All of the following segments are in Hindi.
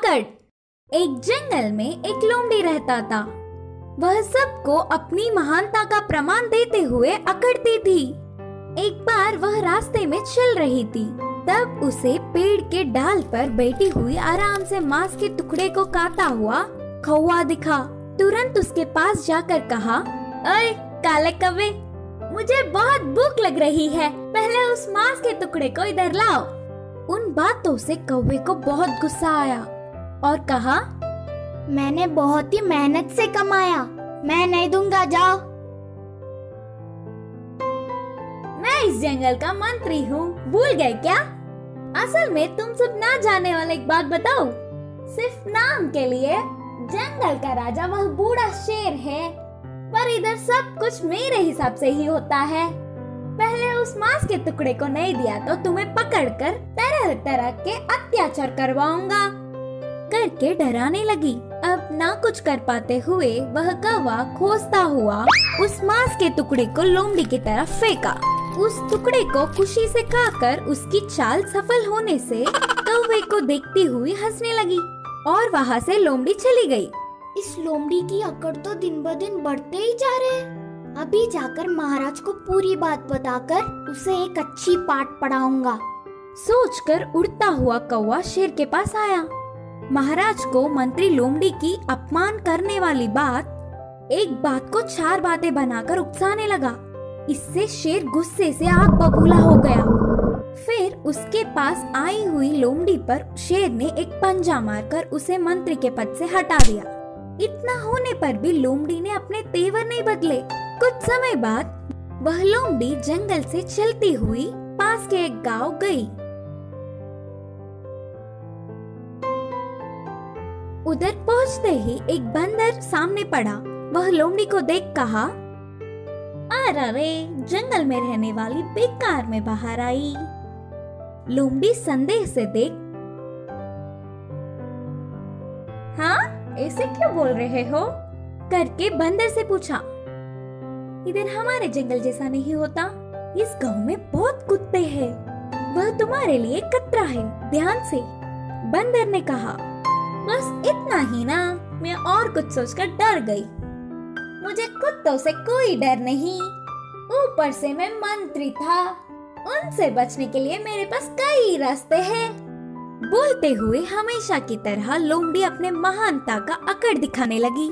पकड़। एक जंगल में एक लोमड़ी रहता था। वह सबको अपनी महानता का प्रमाण देते हुए अकड़ती थी। एक बार वह रास्ते में चल रही थी, तब उसे पेड़ के डाल पर बैठी हुई आराम से मांस के टुकड़े को काटता हुआ कौवा दिखा। तुरंत उसके पास जाकर कहा, अरे काले कौवे, मुझे बहुत भूख लग रही है, पहले उस मांस के टुकड़े को इधर लाओ। उन बातों से कौवे को बहुत गुस्सा आया और कहा, मैंने बहुत ही मेहनत से कमाया, मैं नहीं दूंगा, जाओ। मैं इस जंगल का मंत्री हूँ, भूल गए क्या? असल में तुम सब ना जाने वाला एक बात बताओ, सिर्फ नाम के लिए जंगल का राजा वह बूढ़ा शेर है, पर इधर सब कुछ मेरे हिसाब से ही होता है। पहले उस मांस के टुकड़े को नहीं दिया तो तुम्हें पकड़कर तरह तरह के अत्याचार करवाऊंगा करके डराने लगी। अब ना कुछ कर पाते हुए वह कौवा खोजता हुआ उस मांस के टुकड़े को लोमड़ी की तरफ फेंका। उस टुकड़े को खुशी से खाकर उसकी चाल सफल होने से कौवे को देखती हुई हंसने लगी और वहाँ से लोमड़ी चली गई। इस लोमड़ी की अकड़ तो दिन ब दिन बढ़ते ही जा रहे हैं। अभी जाकर महाराज को पूरी बात बताकर उसे एक अच्छी पाठ पढ़ाऊंगा। सोचकर उड़ता हुआ कौवा शेर के पास आया। महाराज को मंत्री लोमड़ी की अपमान करने वाली एक बात को 4 बातें बनाकर उकसाने लगा। इससे शेर गुस्से से आग बबूला हो गया। फिर उसके पास आई हुई लोमड़ी पर शेर ने एक पंजा मारकर उसे मंत्री के पद से हटा दिया। इतना होने पर भी लोमड़ी ने अपने तेवर नहीं बदले। कुछ समय बाद वह लोमड़ी जंगल से चलती हुई पास के एक गांव गई। उधर पहुंचते ही एक बंदर सामने पड़ा। वह लोमड़ी को देख कहा, अरे जंगल में रहने वाली बेकार में बाहर आई। लोमड़ी संदेह से देख, हाँ ऐसे क्यों बोल रहे हो करके बंदर से पूछा। इधर हमारे जंगल जैसा नहीं होता, इस गांव में बहुत कुत्ते हैं, वह तुम्हारे लिए खतरा है, ध्यान से। बंदर ने कहा, बस इतना ही ना, मैं और कुछ सोचकर डर गई। मुझे कुत्तों से कोई डर नहीं, ऊपर से मैं मंत्री था, उनसे बचने के लिए मेरे पास कई रास्ते हैं। बोलते हुए हमेशा की तरह लोमड़ी अपने महानता का अकड़ दिखाने लगी।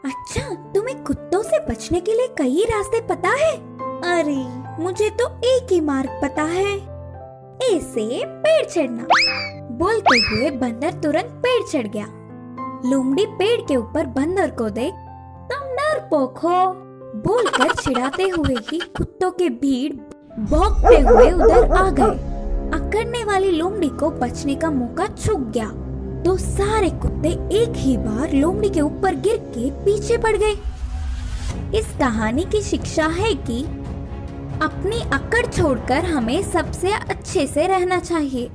अच्छा, तुम्हें कुत्तों से बचने के लिए कई रास्ते पता है? अरे मुझे तो एक ही मार्ग पता है, ऐसे पेड़ चढ़ना। बोलते हुए बंदर तुरंत पेड़ चढ़ गया। लोमड़ी पेड़ के ऊपर बंदर को देख, तुम डरपोक हो बोलकर चिढ़ाते हुए ही कुत्तों के भीड़ भौंकते हुए उधर आ गए। अकड़ने वाली लोमड़ी को बचने का मौका चूक गया तो सारे कुत्ते एक ही बार लोमड़ी के ऊपर गिर के पीछे पड़ गए। इस कहानी की शिक्षा है कि अपनी अकड़ छोड़कर हमें सबसे अच्छे से रहना चाहिए।